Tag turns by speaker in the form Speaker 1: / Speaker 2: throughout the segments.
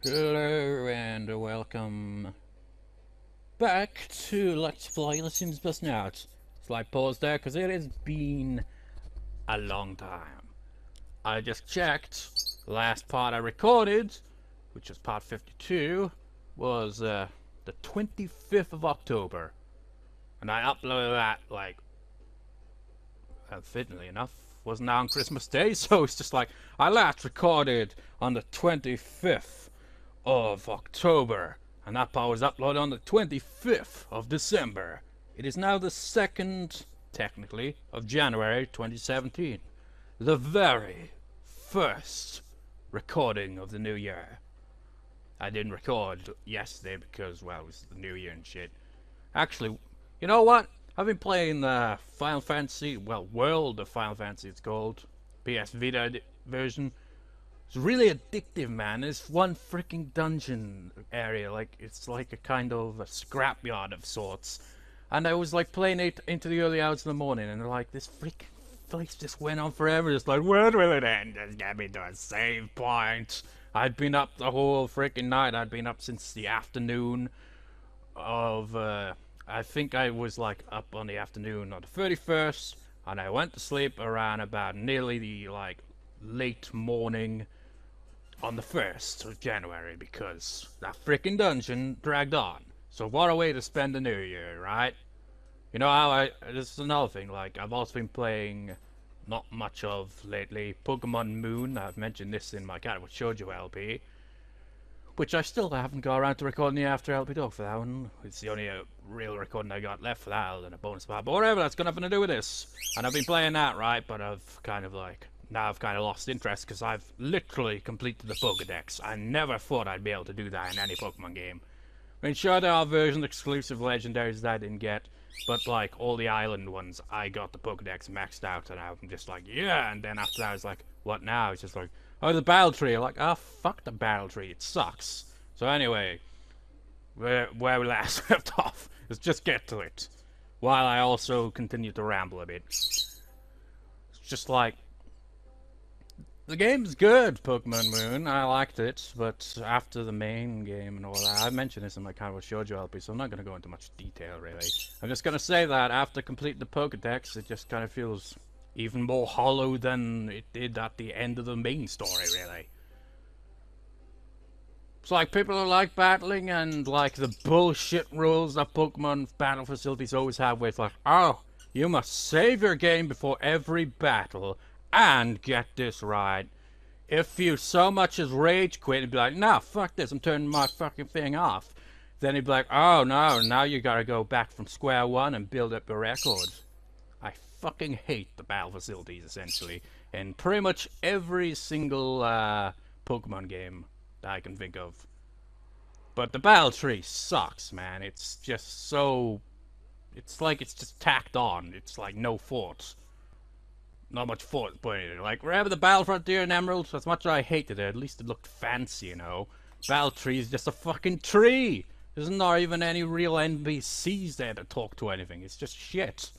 Speaker 1: Hello and welcome back to Let's Play The Sims Bustin Out. Slight pause there because it has been a long time. I just checked. Last part I recorded, which was part 52, was the 25th of October. And I uploaded that, like, fittingly enough, wasn't on Christmas Day, so it's just like, I last recorded on the 25th of October, and that part was uploaded on the 25th of December. It is now the 2nd, technically, of January 2017. The very first recording of the new year. I didn't record yesterday because, well, it was the new year and shit. Actually, you know what? I've been playing Final Fantasy, well, World of Final Fantasy it's called, PS Vita version. It's really addictive, man. There's one freaking dungeon area, like it's like a kind of a scrapyard of sorts. And I was like playing it into the early hours of the morning, and like this freaking place just went on forever. Just like, where will it end? Just get me to a save point. I'd been up the whole freaking night. I'd been up since the afternoon of. I think I was like up on the afternoon on the 31st, and I went to sleep around about nearly the like late morning on the 1st of January because that freaking dungeon dragged on. So what a way to spend the new year, right? You know how this is another thing, like I've also been playing not much of lately, Pokemon Moon. I've mentioned this in my Cat What Shoujo LP, which I still haven't got around to recording the after LP dog for that one. It's the only real recording I got left for that, other than a bonus part. But whatever, that's got nothing to do with this. And I've been playing that, right? But I've kind of like now I've kind of lost interest because I've literally completed the Pokedex. I never thought I'd be able to do that in any Pokemon game. I mean, sure, there are version exclusive legendaries that I didn't get, but like all the island ones, I got the Pokedex maxed out, and I'm just like, yeah. And then after that, I was like, what now? It's just like, oh, the battle tree. I'm like, oh, fuck the battle tree. It sucks. So anyway, where we last left off, let's just get to it. While I also continue to ramble a bit. It's just like, the game's good, Pokemon Moon. I liked it, but after the main game and all that, I mentioned this in my Kanwa Shoujo LP, so I'm not going to go into much detail, really. I'm just going to say that after completing the Pokedex, it just kind of feels even more hollow than it did at the end of the main story, really. It's like people are like battling and like the bullshit rules that Pokemon battle facilities always have with like, oh, you must save your game before every battle and get this right. If you so much as rage quit and be like, nah, fuck this, I'm turning my fucking thing off, then he'd be like, oh no, now you gotta go back from square one and build up your record. I fucking hate the battle facilities, essentially, in pretty much every single Pokemon game that I can think of. But the battle tree sucks, man. It's just so... It's like it's just tacked on. It's like no thought. Not much thought put in it. Like, remember the Battle Frontier and Emerald? As much as I hated it, at least it looked fancy, you know? Battle Tree is just a fucking tree! There's not even any real NPCs there to talk to anything. It's just shit.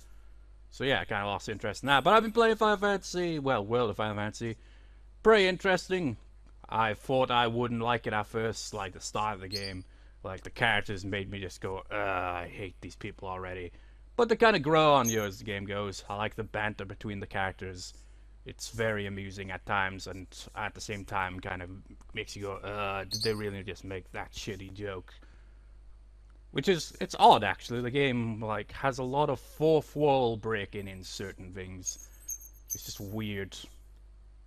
Speaker 1: So yeah, I kind of lost interest in that. But I've been playing Final Fantasy, well, World of Final Fantasy. Pretty interesting. I thought I wouldn't like it at first, like the start of the game. Like, the characters made me just go, I hate these people already. But they kind of grow on you as the game goes. I like the banter between the characters. It's very amusing at times, and at the same time kind of makes you go, did they really just make that shitty joke? Which is, it's odd actually. The game, like, has a lot of fourth wall breaking in certain things. It's just weird.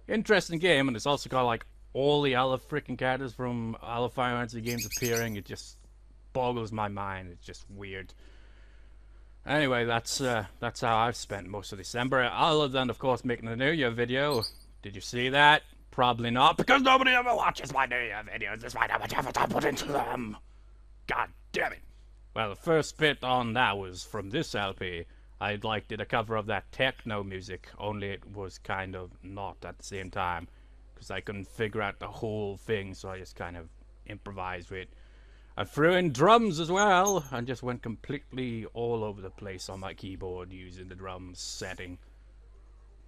Speaker 1: Interesting game, and it's also got, like, all the other freaking characters from other Final Fantasy games appearing. It just boggles my mind. It's just weird. Anyway, that's how I've spent most of December, other than, of course, making the New Year video. Did you see that? Probably not, because nobody ever watches my New Year videos, despite how much effort I put into them. God damn it. Well, the first bit on that was from this LP. I like did a cover of that techno music, only it was kind of not at the same time, because I couldn't figure out the whole thing, so I just kind of improvised with it. I threw in drums as well, and just went completely all over the place on my keyboard using the drums setting.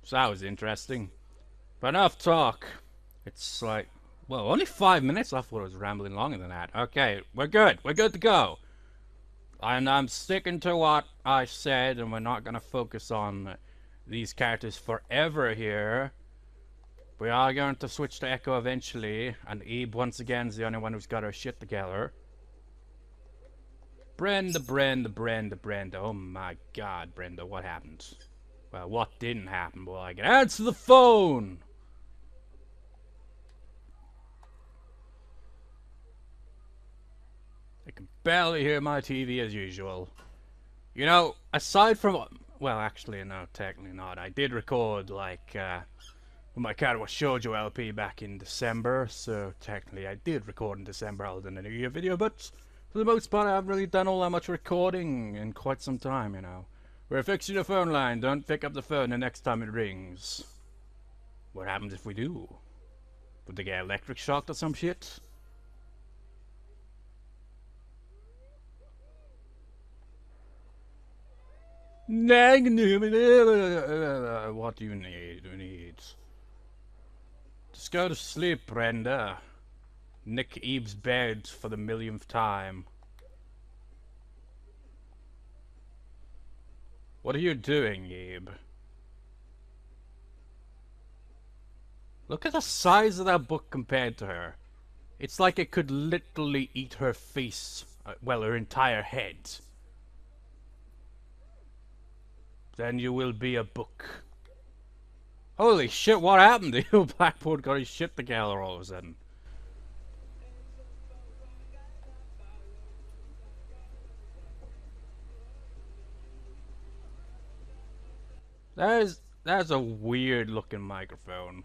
Speaker 1: So that was interesting. But enough talk. It's like, Well, only 5 minutes? I thought it was rambling longer than that. Okay, we're good. We're good to go. And I'm sticking to what I said, and we're not going to focus on these characters forever here. We are going to switch to Echo eventually, and Ebe once again is the only one who's got her shit together. Brenda, Brenda, Brenda, Brenda. Oh my god, Brenda, what happened? Well, what didn't happen? Well, I can answer the phone! I can barely hear my TV as usual. You know, aside from... Well, actually, no, technically not. I did record, like, my Konata Shoujo LP back in December, so technically I did record in December other than a New Year video, but for the most part I haven't really done all that much recording in quite some time, you know. We're fixing the phone line, don't pick up the phone the next time it rings. What happens if we do? Would they get electric shocked or some shit? What do you need? Just go to sleep, Brenda. Nick Eve's bed for the millionth time. What are you doing, Eve? Look at the size of that book compared to her. It's like it could literally eat her face, well, her entire head. Then you will be a book. Holy shit, what happened? Evil Blackboard got his shit together all of a sudden. That's a weird looking microphone.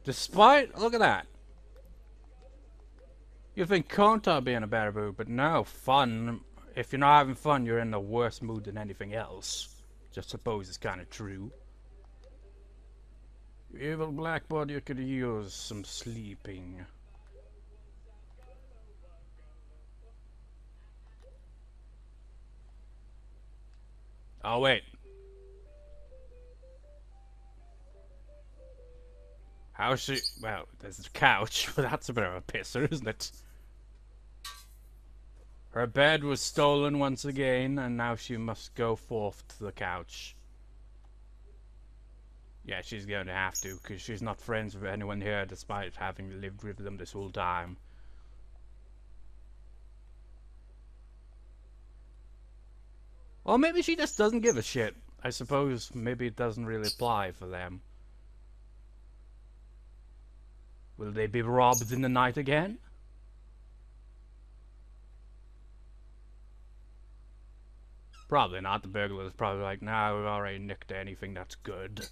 Speaker 1: Despite, look at that. You'd think Konata being a better mood, but no, fun. If you're not having fun, you're in the worst mood than anything else. Just suppose it's kind of true. Evil Blackboard, you could use some sleeping. Oh, wait. How's she... Well, there's the couch, but that's a bit of a pisser, isn't it? Her bed was stolen once again, and now she must go forth to the couch. Yeah, she's going to have to, because she's not friends with anyone here, despite having lived with them this whole time. Or maybe she just doesn't give a shit. I suppose maybe it doesn't really apply for them. Will they be robbed in the night again? Probably not. The burglar's probably like, nah, we've already nicked anything that's good.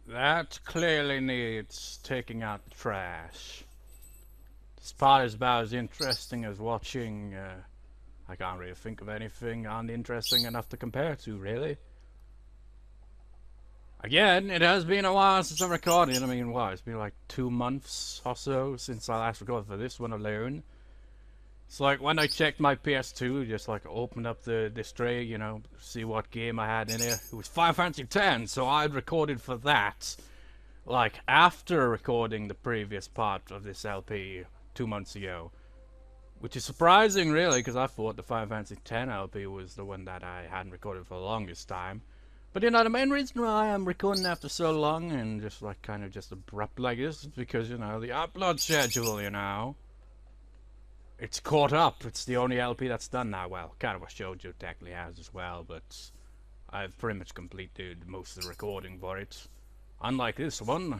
Speaker 1: That clearly needs taking out the trash. This part is about as interesting as watching, I can't really think of anything uninteresting enough to compare to, really. Again, it has been a while since I recorded. I mean, what? It's been like 2 months or so since I last recorded for this one alone. It's like when I checked my PS2, just like opened up this tray, you know, see what game I had in there. It was Final Fantasy X, so I'd recorded for that. Like, after recording the previous part of this LP 2 months ago. Which is surprising, really, because I thought the Final Fantasy X LP was the one that I hadn't recorded for the longest time. But you know, the main reason why I'm recording after so long and just like kind of just abrupt like this is because, you know, the upload schedule, you know. It's caught up. It's the only LP that's done now. Well, Konata Shoujo technically has as well, but I've pretty much completed most of the recording for it. Unlike this one,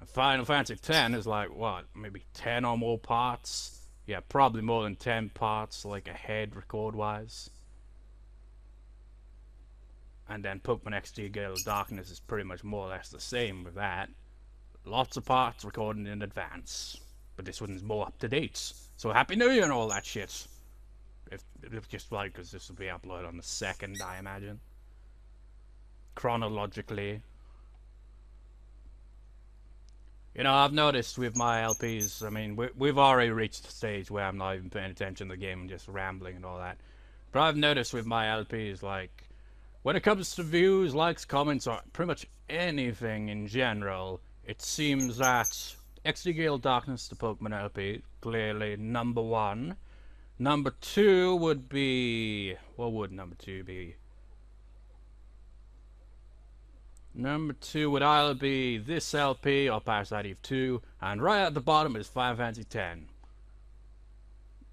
Speaker 1: Final Fantasy X is like, what, maybe 10 or more parts? Yeah, probably more than 10 parts, like ahead record-wise. And then Pokemon XD Gale of Darkness is pretty much more or less the same with that. Lots of parts recorded in advance. But this one's more up to date. So Happy New Year and all that shit. If just like, because this will be uploaded on the 2nd, I imagine. chronologically. You know, I've noticed with my LPs, I mean, we've already reached the stage where I'm not even paying attention to the game and just rambling and all that. But I've noticed with my LPs, like, when it comes to views, likes, comments, or pretty much anything in general, it seems that XD Gale Darkness, the Pokemon LP, clearly number one. Number two would be... what would number two be? Number two would either be this LP or Parasite Eve 2, and right at the bottom is Final Fantasy X.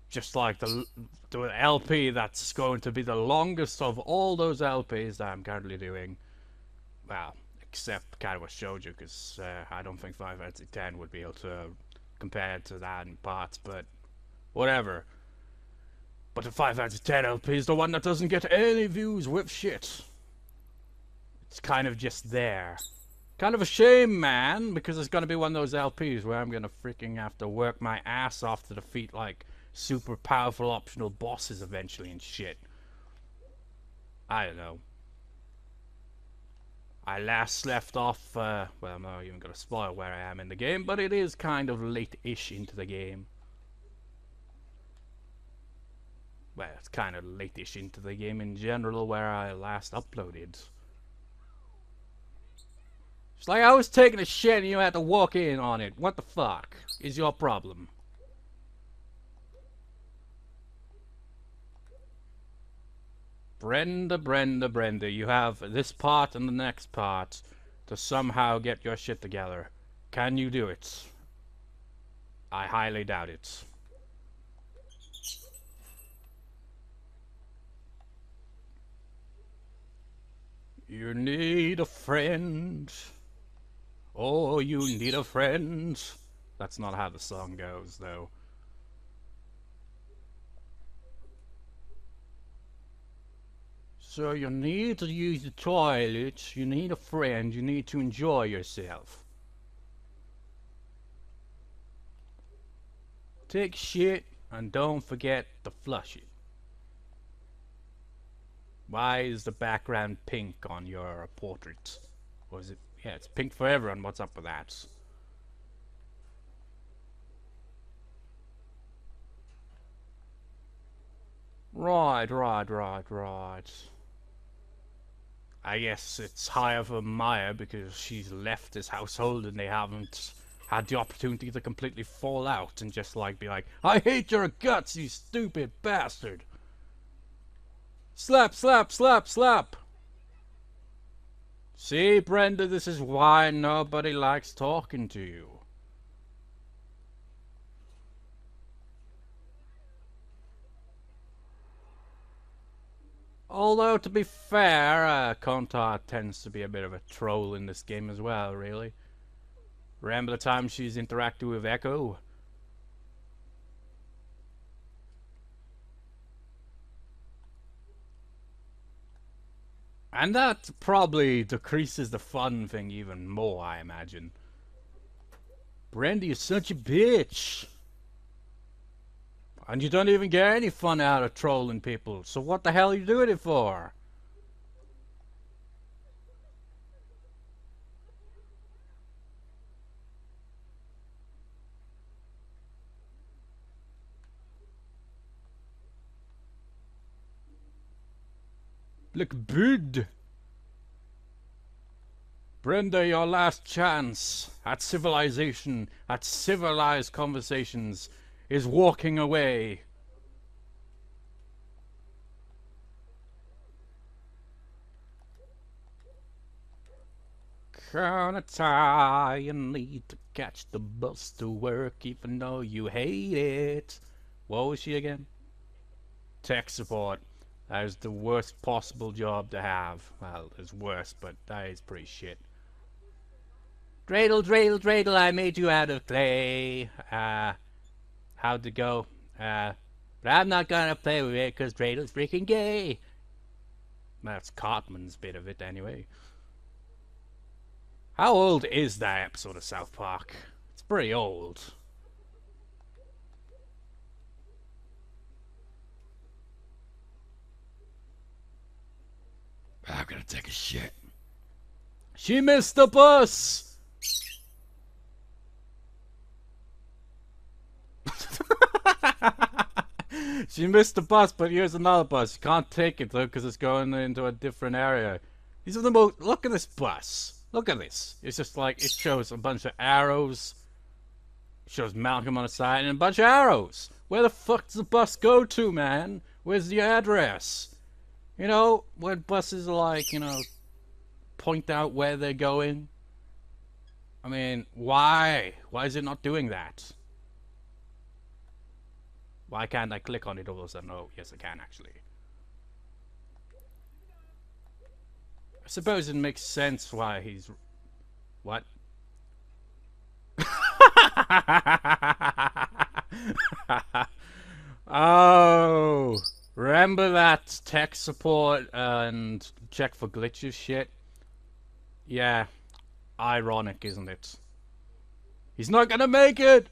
Speaker 1: Just like the LP that's going to be the longest of all those LPs that I'm currently doing. Well, except kind of what showed you, because I don't think Final Fantasy X would be able to compare to that in parts, but whatever. But the Final Fantasy X LP is the one that doesn't get any views with shit. It's kind of just there. Kind of a shame, man, because it's gonna be one of those LPs where I'm gonna freaking have to work my ass off to defeat, like, super powerful optional bosses eventually and shit. I don't know. I last left off, well, I'm not even gonna spoil where I am in the game, but it is kind of late-ish into the game. Well, it's kind of late-ish into the game in general where I last uploaded. It's like I was taking a shit and you had to walk in on it. What the fuck is your problem? Brenda, Brenda, Brenda, you have this part and the next part to somehow get your shit together. Can you do it? I highly doubt it. You need a friend. Oh, you need a friend. That's not how the song goes, though. So you need to use the toilet, you need a friend, you need to enjoy yourself. Take shit and don't forget to flush it. Why is the background pink on your portrait? Or is it... yeah, it's pink for everyone. What's up with that? Right. I guess it's higher for Maya because she's left this household and they haven't had the opportunity to completely fall out and just like be like, I hate your guts, you stupid bastard. Slap, slap, slap, slap. See, Brenda, this is why nobody likes talking to you. Although, to be fair, Konata tends to be a bit of a troll in this game as well, really. Remember the time she's interacting with Echo? And that probably decreases the fun thing even more, I imagine. Brandy is such a bitch. And you don't even get any fun out of trolling people, so what the hell are you doing it for? Look good. Brenda, your last chance at civilization, at civilized conversations, is walking away. Konata, you need to catch the bus to work even though you hate it. What was she again? Tech support. That is the worst possible job to have. Well, it's worse, but that is pretty shit. Dreidel, dreidel, dreidel, I made you out of clay. How'd it go? But I'm not gonna play with it because Dreidel freaking gay. That's Cartman's bit of it anyway. How old is that episode of South Park? It's pretty old. I'm gonna take a shit. She missed the bus! She missed the bus, but here's another bus. You can't take it though, because it's going into a different area. These are the most. Look at this bus. Look at this. It's just like it shows a bunch of arrows. It shows Malcolm on the side and a bunch of arrows. Where the fuck does the bus go to, man? Where's the address? You know, when buses are like, you know, point out where they're going. I mean, why? Why is it not doing that? Why can't I click on it all of a sudden? Oh, yes I can actually. I suppose it makes sense why he's... What? Oh, remember that tech support and check for glitches shit? Yeah, ironic, isn't it? He's not gonna make it!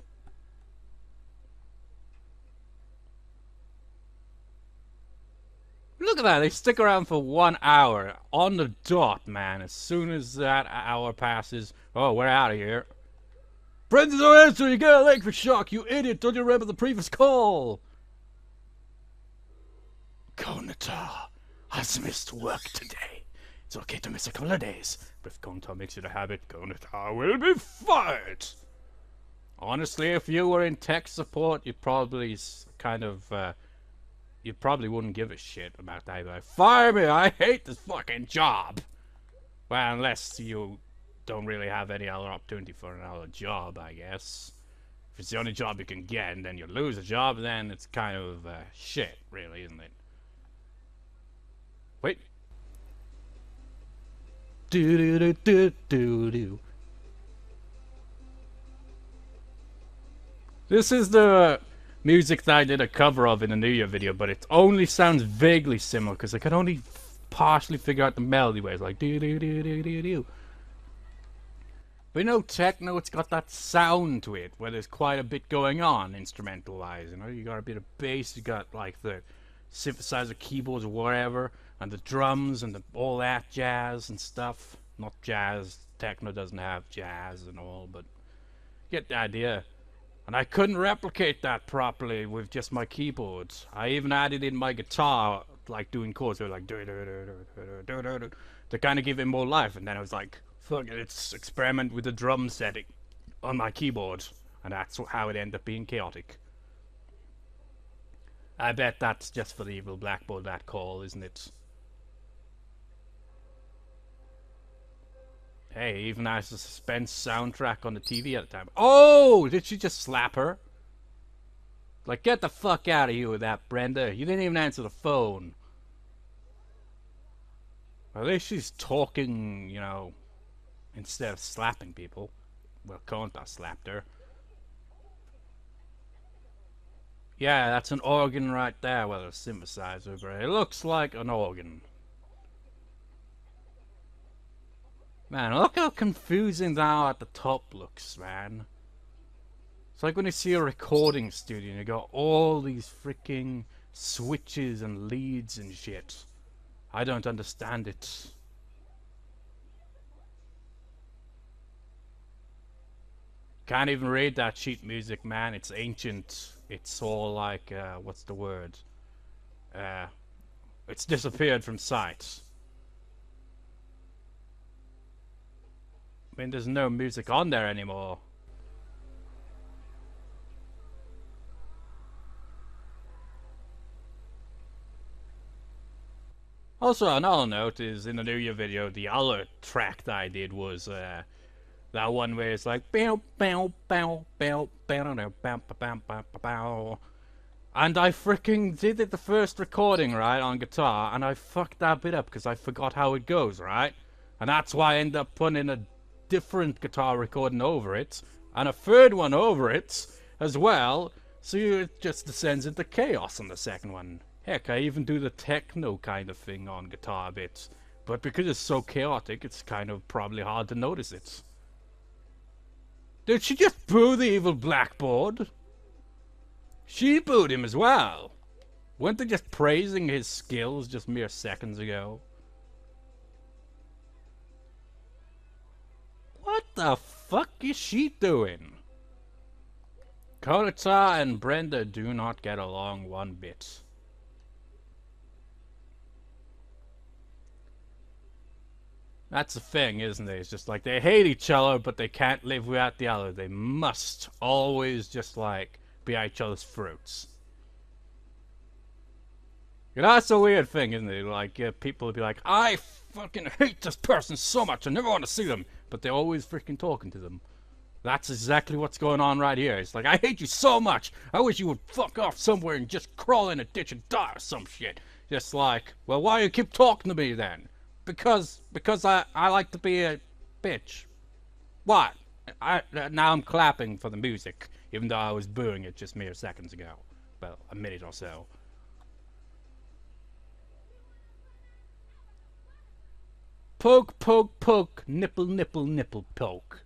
Speaker 1: Look at that, they stick around for 1 hour on the dot, man. As soon as that hour passes, oh, we're out of here. Brenda's no answer, you get electric shock, you idiot! Don't you remember the previous call? Konata has missed work today. It's okay to miss a couple of days, but if Konata makes it a habit, Konata will be fired! Honestly, if you were in tech support, you'd probably kind of, you probably wouldn't give a shit about that. Like, fire me! I hate this fucking job! Well, unless you don't really have any other opportunity for another job, I guess. If it's the only job you can get and then you lose a job, then it's kind of shit, really, isn't it? Wait. Do do do do do do. This is the music that I did a cover of in the New Year video, but it only sounds vaguely similar because I could only partially figure out the melody where it's like do do do do do do. But you know, techno, it's got that sound to it where there's quite a bit going on instrumental wise. You know, you got a bit of bass, you got like the synthesizer keyboards or whatever, and the drums and all that jazz and stuff. Not jazz, techno doesn't have jazz and all, but you get the idea. And I couldn't replicate that properly with just my keyboards. I even added in my guitar, like doing chords, they were like to kind of give it more life. And then I was like, fuck it, let's experiment with the drum setting on my keyboard. And that's how it ended up being chaotic. I bet that's just for the Evil Blackboard, that call, isn't it? Hey, even has a suspense soundtrack on the TV at the time. Oh, did she just slap her? Like, get the fuck out of here with that, Brenda. You didn't even answer the phone. At least she's talking, you know, instead of slapping people. Well, Konata slapped her. Yeah, that's an organ right there with a synthesizer, but it looks like an organ. Man, look how confusing that at the top looks, man. It's like when you see a recording studio and you got all these freaking switches and leads and shit. I don't understand it. Can't even read that sheet music, man. It's ancient. It's all like, what's the word? It's disappeared from sight. I mean, there's no music on there anymore. Also, another note is in the New Year video, the other track that I did was that one where it's like bow bow bow bow bow bow bow bow bow bow. And I freaking did it the first recording, right, on guitar, and I fucked that bit up because I forgot how it goes, right? And that's why I ended up putting a different guitar recording over it, and a third one over it as well, so it just descends into chaos on the second one. Heck, I even do the techno kind of thing on guitar bits, but because it's so chaotic, it's kind of probably hard to notice it. Did she just boo the Evil Blackboard? She booed him as well. Weren't they just praising his skills just mere seconds ago? the fuck is she doing? Konata and Brenda do not get along one bit. That's the thing, isn't it? It's just like they hate each other, but they can't live without the other. They must always just like be at each other's throats. You know, that's a weird thing, isn't it? Like, people will be like, I fucking hate this person so much, I never want to see them. But they're always freaking talking to them. That's exactly what's going on right here. It's like, I hate you so much, I wish you would fuck off somewhere and just crawl in a ditch and die or some shit. Just like, well, why do you keep talking to me then? Because I like to be a bitch. What? Now I'm clapping for the music, even though I was booing it just mere seconds ago. Well, a minute or so. Poke, poke, poke, nipple, nipple, nipple, poke.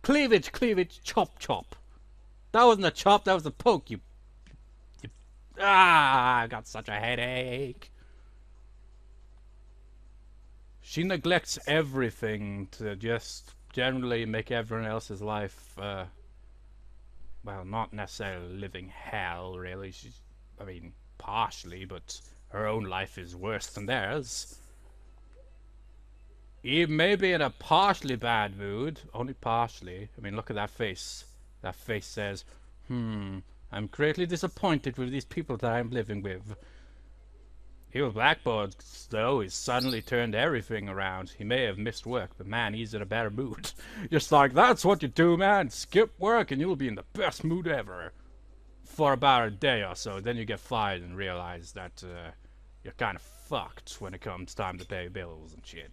Speaker 1: Cleavage, cleavage, chop, chop. That wasn't a chop, that was a poke, you I got such a headache. She neglects everything to just generally make everyone else's life, well, not necessarily living hell, really. She's, I mean, partially, but her own life is worse than theirs. Even maybe in a partially bad mood, only partially. I mean, look at that face. That face says, I'm greatly disappointed with these people that I'm living with. Evil Blackboard, though, has suddenly turned everything around. He may have missed work, but man, he's in a better mood. Just like, that's what you do, man. Skip work and you'll be in the best mood ever. For about a day or so, then you get fired and realize that you're kind of fucked when it comes time to pay bills and shit.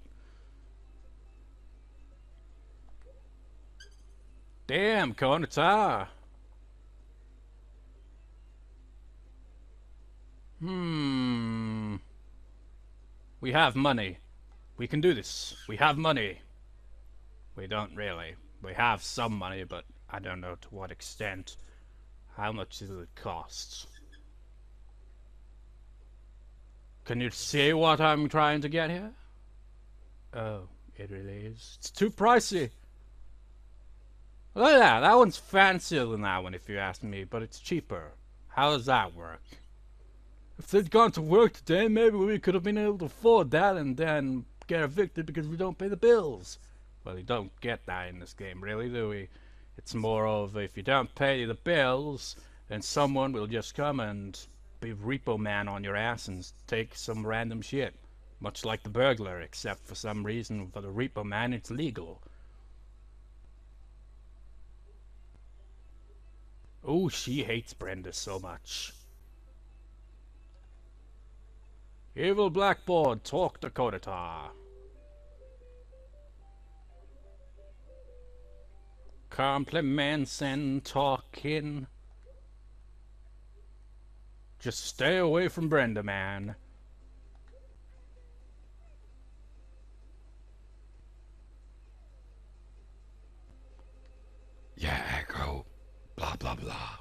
Speaker 1: Damn, Konata. We have money. We can do this. We have money. We don't really. We have some money, but I don't know to what extent. How much does it cost? Can you see what I'm trying to get here? Oh, it really is. It's too pricey. Look at that. That one's fancier than that one, if you ask me, but it's cheaper. How does that work? If they'd gone to work today, maybe we could have been able to afford that and then get evicted because we don't pay the bills. Well, you don't get that in this game, really, do we? It's more of, if you don't pay the bills, then someone will just come and be repo man on your ass and take some random shit. Much like the burglar, except for some reason for the repo man it's legal. Oh, she hates Brenda so much. Evil Blackboard, talk to Konata. Compliments and talking. Just stay away from Brenda, man.
Speaker 2: Yeah, Echo. Blah, blah, blah.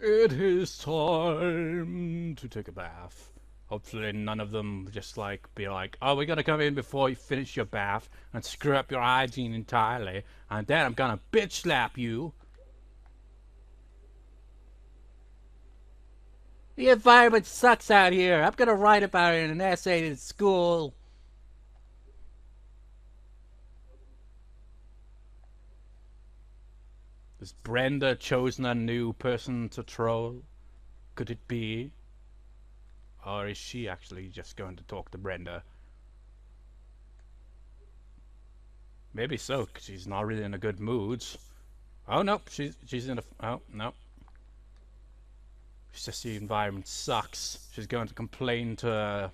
Speaker 1: It is time to take a bath. Hopefully none of them just like be like, oh, we're gonna come in before you finish your bath and screw up your hygiene entirely, and then I'm gonna bitch slap you. The environment sucks out here. I'm gonna write about it in an essay in school. Has Brenda chosen a new person to troll? Could it be? Or is she actually just going to talk to Brenda? Maybe so, because she's not really in a good mood. Oh no, she's in a... oh no. It's just the environment sucks. She's going to complain to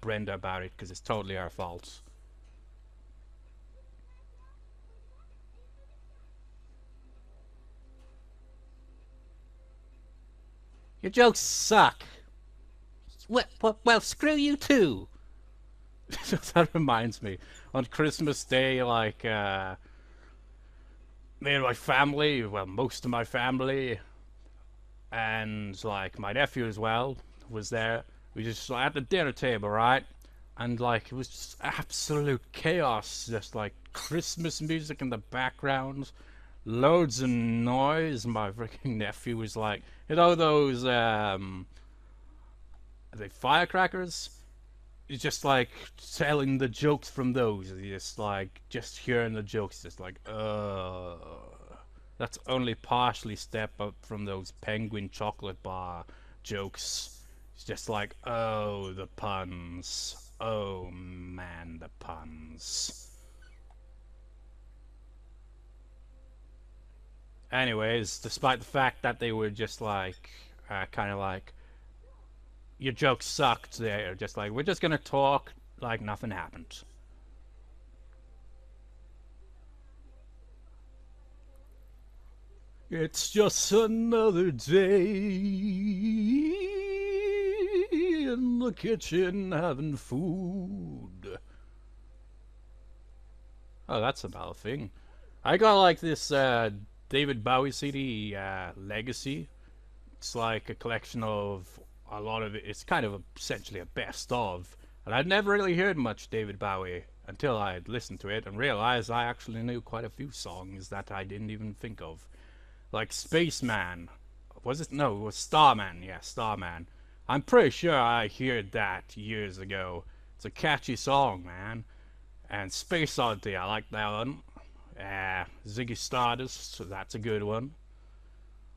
Speaker 1: Brenda about it because it's totally her fault. Your jokes suck. Well, screw you too. That reminds me. On Christmas Day, like, me and my family, well, most of my family, and like my nephew as well was there. We just like, at the dinner table, right? And like it was just absolute chaos, just like Christmas music in the background, loads of noise. My freaking nephew was like, you know those are they firecrackers? He's just like telling the jokes from those. He's just like just hearing the jokes, just like that's only partially step up from those penguin chocolate bar jokes. It's just like, oh, the puns. Oh man, the puns. Anyways, despite the fact that they were just like, kind of like, your jokes sucked, they're just like, we're just gonna talk like nothing happened. It's just another day in the kitchen having food. Oh, that's about a thing. I got like this David Bowie CD, Legacy. It's like a collection of a lot of it. It's kind of essentially a best of. And I'd never really heard much David Bowie until I'd listened to it and realized I actually knew quite a few songs that I didn't even think of. Like Spaceman. Was it? No, it was Starman. Yeah, Starman. I'm pretty sure I heard that years ago. It's a catchy song, man. And Space Oddity, I like that one. Ziggy Stardust, so that's a good one.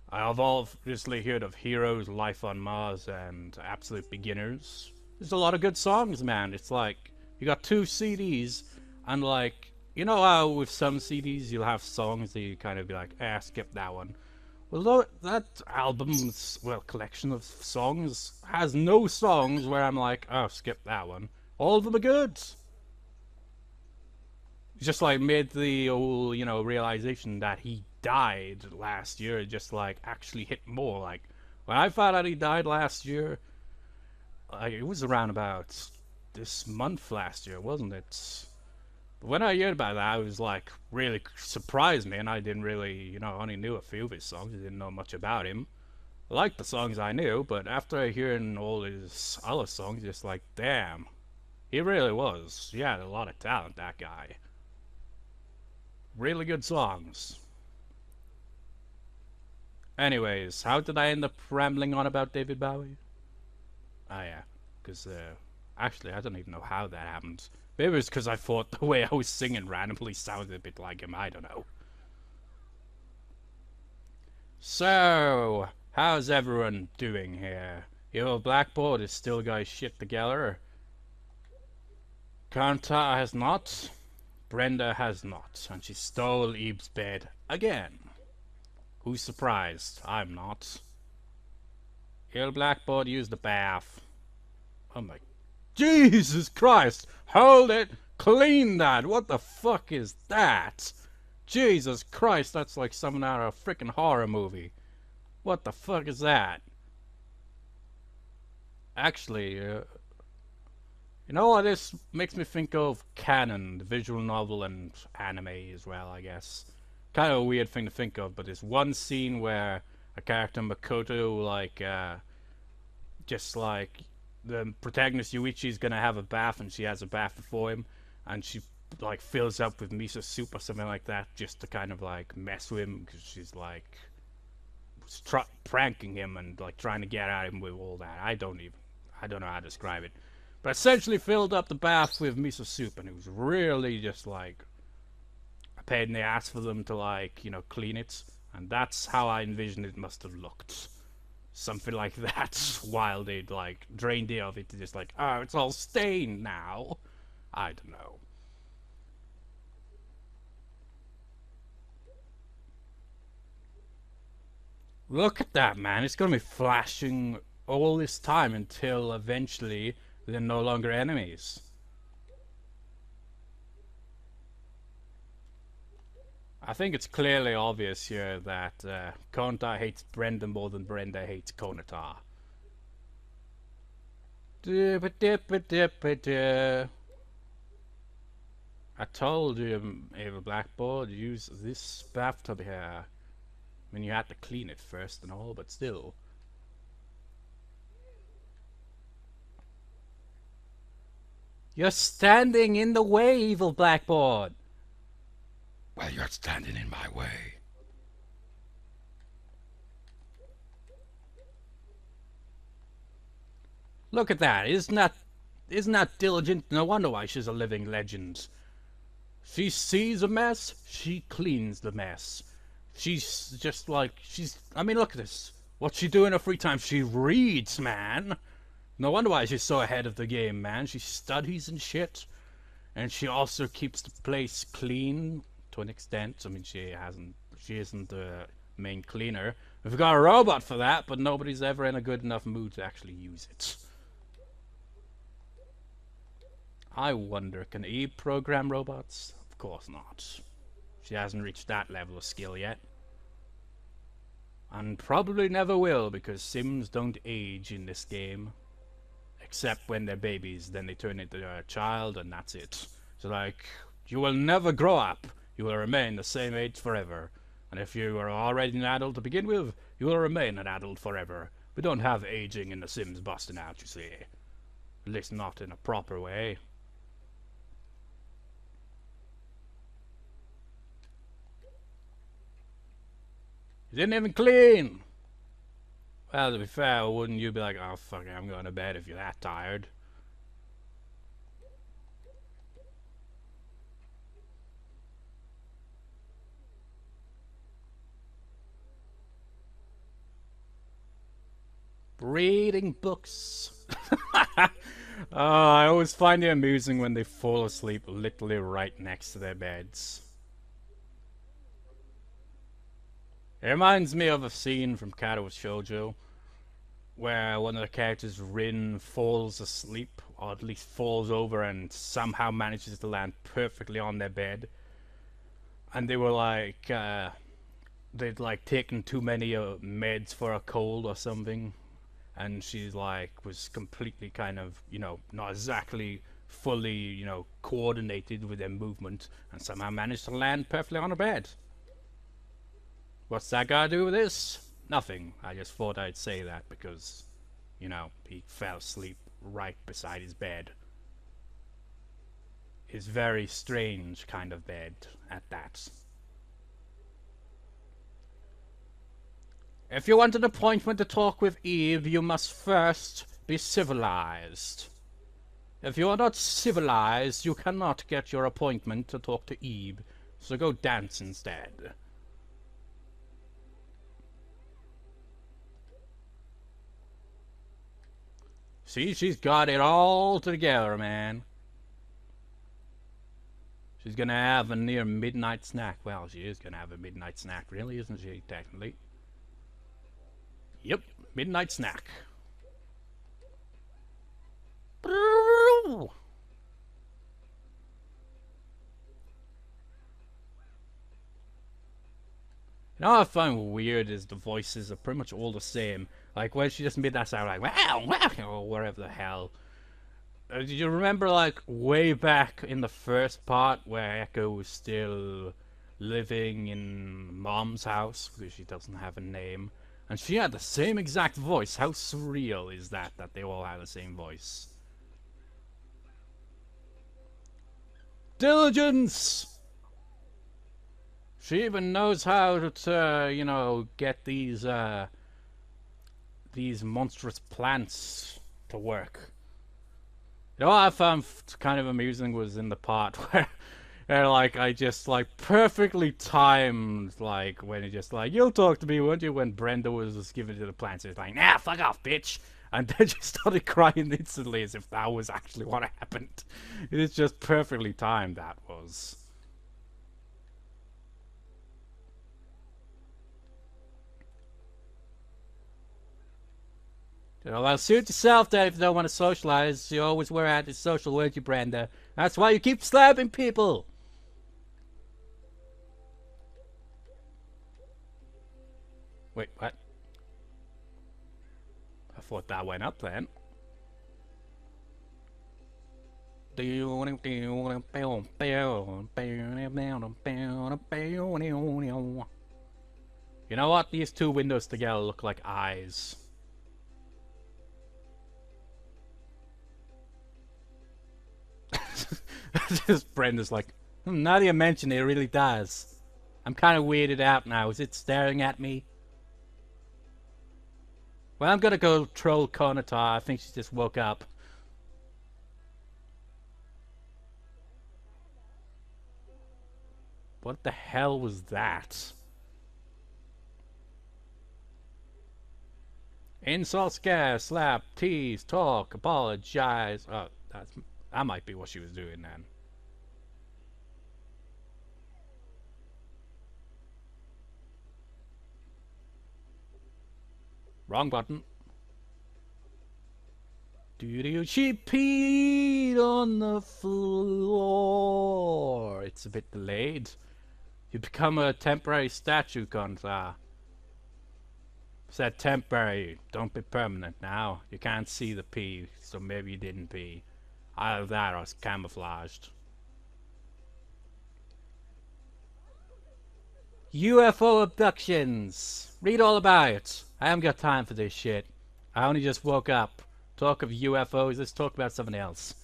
Speaker 1: I've obviously heard of Heroes, Life on Mars, and Absolute Beginners. There's a lot of good songs, man. It's like, you got two CDs, and like, you know how with some CDs you'll have songs that you kind of be like, skip that one. Well, that album's, well, collection of songs has no songs where I'm like, oh, skip that one. All of them are good. Just like made the whole, realization that he died last year just like actually hit more. Like when I found out he died last year, like, it was around about this month last year, wasn't it? But when I heard about that, I was like really surprised me, and I didn't really, I only knew a few of his songs. I didn't know much about him. I liked the songs I knew, but after hearing all his other songs, just like, damn, he really was. He had a lot of talent, that guy. Really good songs. Anyways, how did I end up rambling on about David Bowie? Ah, yeah, because actually, I don't even know how that happened. Maybe it was because I thought the way I was singing randomly sounded a bit like him. I don't know. So, how's everyone doing here? Evil Blackboard is still got his shit together. Konata has not. Brenda has not, and she stole Eve's bed again. Who's surprised? I'm not. Evil Blackboard used the bath. Oh my... Jesus Christ! Hold it! Clean that! What the fuck is that? Jesus Christ, that's like something out of a freaking horror movie. What the fuck is that? Actually, you know what this makes me think of? Canon, the visual novel and anime as well, I guess. Kind of a weird thing to think of, but there's one scene where a character, Makoto, like, just like, the protagonist Yuichi is gonna have a bath, and she has a bath before him, and she, like, fills up with miso soup or something like that, just to kind of, like, mess with him, because she's, like, pranking him and, like, trying to get at him with all that. I don't know how to describe it. But essentially filled up the bath with miso soup, and it was really just like a pain in the ass for them to, like, clean it. And that's how I envisioned it must have looked. Something like that, while they'd, like, drained it of it to just like, oh, it's all stained now. I don't know. Look at that, man. It's gonna be flashing all this time until eventually they're no longer enemies. I think it's clearly obvious here that Konata hates Brenda more than Brenda hates Konata. I told you, Evil Blackboard, use this bathtub here. I mean, you had to clean it first and all, but still. You're standing in the way, Evil Blackboard.
Speaker 2: Well, you're standing in my way.
Speaker 1: Look at that. Isn't that diligent? No wonder why she's a living legend. She sees a mess, she cleans the mess. She's just like, I mean, look at this. What's she do in her free time? She reads, man. No wonder why she's so ahead of the game, man. She studies and shit. And she also keeps the place clean to an extent. I mean, she isn't the main cleaner. We've got a robot for that, but nobody's ever in a good enough mood to actually use it. I wonder, can Eve program robots? Of course not. She hasn't reached that level of skill yet. And probably never will, because Sims don't age in this game. Except when they're babies, then they turn into a child, and that's it. So, like, you will never grow up. You will remain the same age forever. And if you are already an adult to begin with, you will remain an adult forever. We don't have aging in the Sims busting out, you see. At least not in a proper way. You didn't even clean! Well, to be fair, wouldn't you be like, oh fuck it, I'm going to bed if you're that tired? Reading books. I always find it amusing when they fall asleep literally right next to their beds. It reminds me of a scene from Kato Shoujo where one of the characters, Rin, falls asleep, or at least falls over and somehow manages to land perfectly on their bed. And they were like, they'd like taken too many meds for a cold or something. And she's like, was completely kind of, not exactly fully, coordinated with their movement, and somehow managed to land perfectly on her bed. What's that got to do with this? Nothing. I just thought I'd say that because, he fell asleep right beside his bed. His very strange kind of bed, at that. If you want an appointment to talk with Eve, you must first be civilized. If you are not civilized, you cannot get your appointment to talk to Eve, so go dance instead. See, she's got it all together, man. She's gonna have a near midnight snack. Well, she is gonna have a midnight snack, really, isn't she, technically? Yep, midnight snack. You know what I find weird is the voices are pretty much all the same. Like when she just made that sound like wow, wow, or whatever the hell. Do you remember like way back in the first part where Echo was still living in Mom's house because she doesn't have a name, and she had the same exact voice? How surreal is that they all had the same voice? Diligence! She even knows how to, get these monstrous plants to work. You know what I found kind of amusing was in the part where like, I just, like, perfectly timed, like, when it just, like, you'll talk to me, won't you? When Brenda was giving it to the plants, it's like, nah, fuck off, bitch! And then she started crying instantly as if that was actually what happened. It is just perfectly timed, that was. Well, suit yourself, Dave, if you don't want to socialize. You always were antisocial, weren't you, Brenda? That's why you keep slapping people. Wait, what? I thought that went up then. You know what? These two windows together look like eyes. Just Brenda's like, now that you mention it, it really does. I'm kind of weirded out now. Is it staring at me? Well, I'm gonna go troll Konata. I think she just woke up. What the hell was that? Insult, scare, slap, tease, talk, apologize. Oh, that might be what she was doing then. Wrong button. She peed on the floor. It's a bit delayed. You become a temporary statue, Konata. Said temporary. Don't be permanent now. You can't see the pee, so maybe you didn't pee. Either that or it's camouflaged. UFO abductions. Read all about it. I haven't got time for this shit. I only just woke up. Talk of UFOs, let's talk about something else.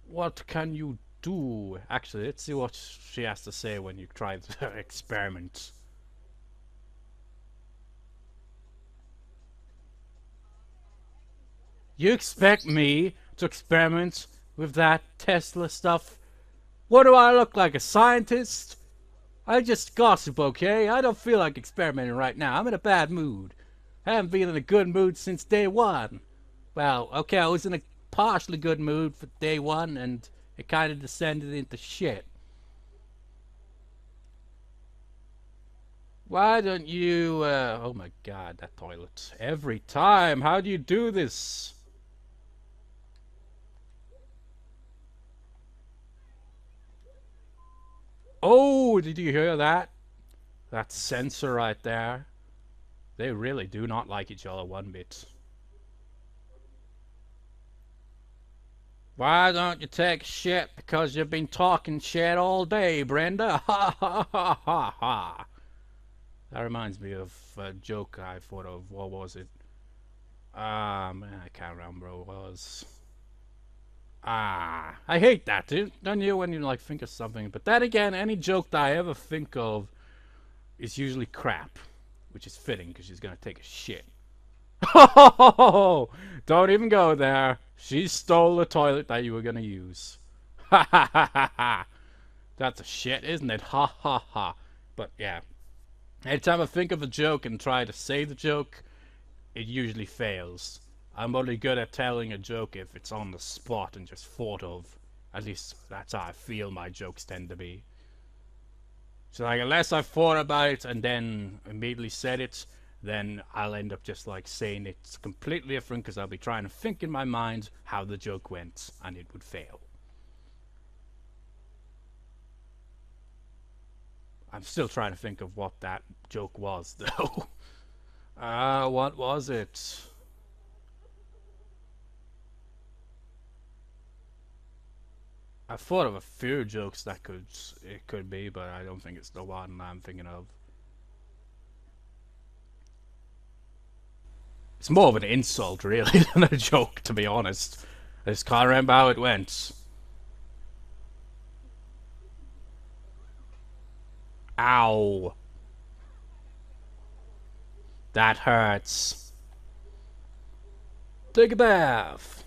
Speaker 1: What can you do? Actually, let's see what she has to say when you try the experiment. You expect me to experiment with that Tesla stuff? What do I look like, a scientist? I just gossip, okay? I don't feel like experimenting right now. I'm in a bad mood. I haven't been in a good mood since day one. Well, okay, I was in a partially good mood for day one, and it kind of descended into shit. Why don't you, oh my god, that toilet. Every time, how do you do this? Oh, did you hear that? That sensor right there. They really do not like each other one bit. Why don't you take shit because you've been talking shit all day, Brenda? Ha ha ha ha ha. That reminds me of a joke I thought of. What was it? Man, I can't remember what it was. I hate that, dude. Don't you when you like think of something? But then again, any joke that I ever think of is usually crap, which is fitting because she's gonna take a shit. Oh, don't even go there. She stole the toilet that you were gonna use. Ha ha ha ha ha. That's a shit, isn't it? Ha ha ha. But yeah, anytime I think of a joke and try to say the joke, it usually fails. I'm only good at telling a joke if it's on the spot and just thought of. At least that's how I feel my jokes tend to be. So like, unless I thought about it and then immediately said it, then I'll end up just like saying it's completely different because I'll be trying to think in my mind how the joke went and it would fail. I'm still trying to think of what that joke was though. What was it? I thought of a few jokes that it could be, but I don't think it's the one I'm thinking of. It's more of an insult, really, than a joke, to be honest. I just can't remember how it went. Ow. That hurts. Take a bath.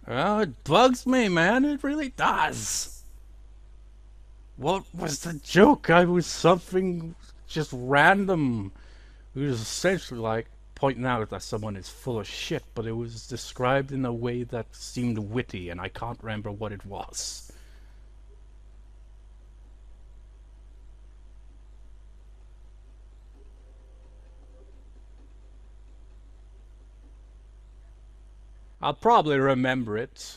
Speaker 1: Oh, it bugs me, man. It really does. What was the joke? I was something just random. It was essentially like pointing out that someone is full of shit, but it was described in a way that seemed witty, and I can't remember what it was. I'll probably remember it.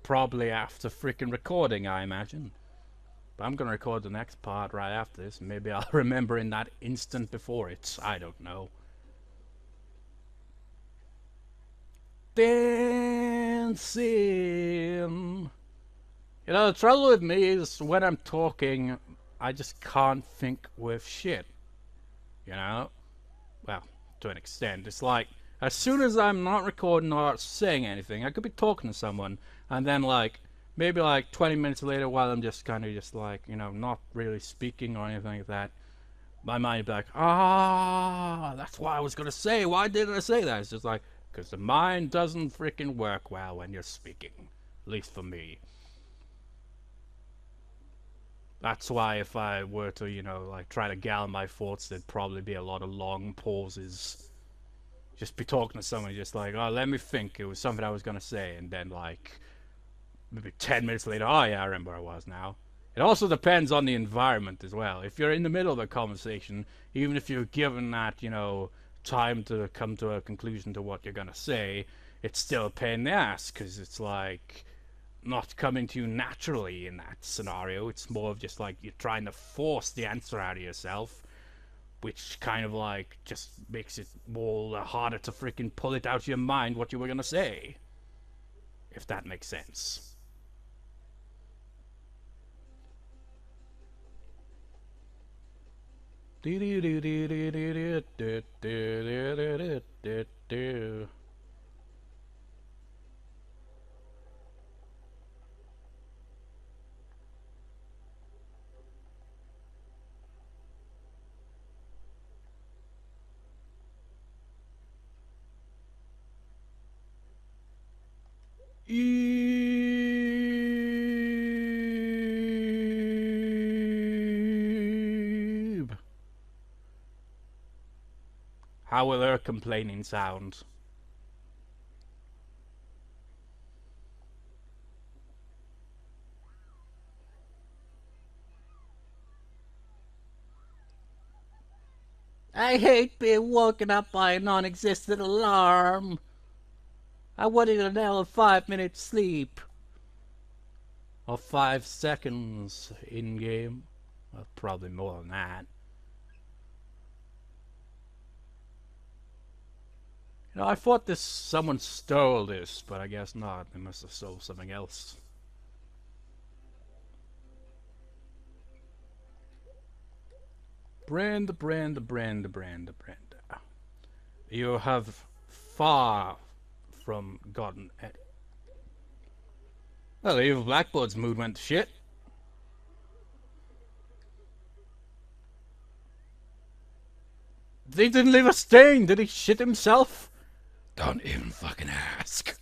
Speaker 1: Probably after freaking recording, I imagine. But I'm gonna record the next part right after this. Maybe I'll remember in that instant before it. I don't know. Dancing. You know, the trouble with me is when I'm talking, I just can't think with shit. You know? Well, to an extent. It's like, as soon as I'm not recording or saying anything, I could be talking to someone, and then like, maybe like 20 minutes later while I'm just kind of just like, you know, not really speaking or anything like that, my mind would be like, ah, that's what I was gonna say. Why didn't I say that? It's just like, because the mind doesn't freaking work well when you're speaking. At least for me. That's why if I were to, you know, like try to gather my thoughts, there'd probably be a lot of long pauses. Just be talking to someone just like, oh, let me think. It was something I was gonna say. And then like, maybe 10 minutes later, oh yeah, I remember where I was now. It also depends on the environment as well. If you're in the middle of a conversation, even if you're given that, you know, time to come to a conclusion to what you're gonna say, it's still a pain in the ass, because it's like not coming to you naturally in that scenario. It's more of just like you're trying to force the answer out of yourself, which kind of like just makes it more harder to freaking pull it out of your mind what you were gonna say, if that makes sense. Eve. How will her complaining sound? I hate being woken up by a non-existent alarm. I wanted an hour 5 minutes sleep. Or 5 seconds in game. Well, probably more than that. You know, I thought someone stole this, but I guess not. They must have stole something else. Brenda. You have far from gotten it. Well, the Evil Blackboard's mood went to shit. They didn't leave a stain. Did he shit himself?
Speaker 2: Don't even fucking ask.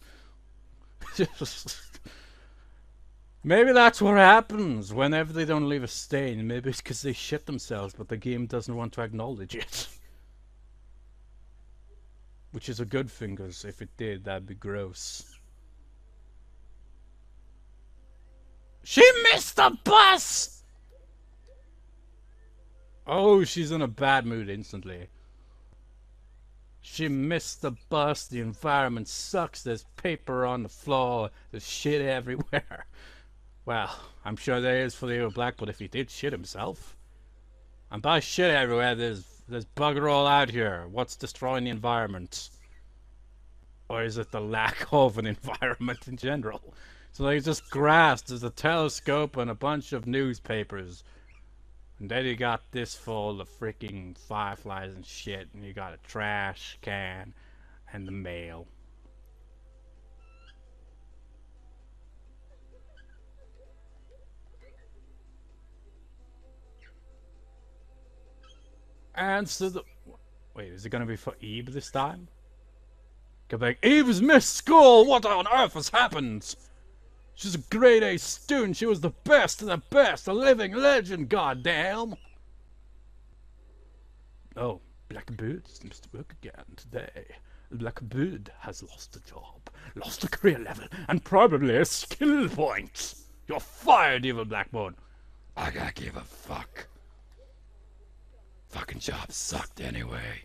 Speaker 1: Maybe that's what happens whenever they don't leave a stain. Maybe it's because they shit themselves, but the game doesn't want to acknowledge it. Which is a good thing, because if it did, that'd be gross. She missed the bus! Oh, she's in a bad mood instantly. She missed the bus, the environment sucks, there's paper on the floor, there's shit everywhere. Well, I'm sure there is for the Evil Blackboard if he did shit himself. And by shit everywhere, there's bugger all out here. What's destroying the environment? Or is it the lack of an environment in general? So there's just grass, there's a telescope and a bunch of newspapers. And then you got this full of freaking fireflies and shit, and you got a trash can and the mail. Answer the... Wait, is it gonna be for Eve this time? Go back. Eve's missed school! What on earth has happened? She's a grade A student. She was the best of the best. A living legend, goddamn. Oh, Blackbird seems to work again today. Blackbird has lost a job, lost a career level, and probably a skill point. You're fired, Evil Blackboard.
Speaker 2: I gotta give a fuck. Fucking job sucked anyway.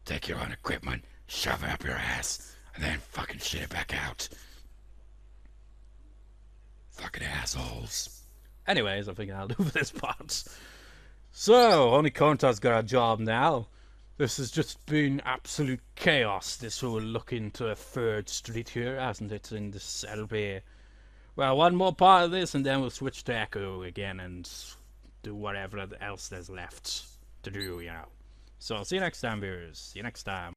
Speaker 2: Take your own equipment, shove it up your ass, and then fucking shit it back out. Fucking assholes.
Speaker 1: Anyways, I think I'll do for this part. So, only Konata's got a job now. This has just been absolute chaos, this whole look into a third street here, hasn't it, in this LP. Well, one more part of this, and then we'll switch to Echo again and do whatever else there's left to do, you know. So, see you next time, viewers. See you next time.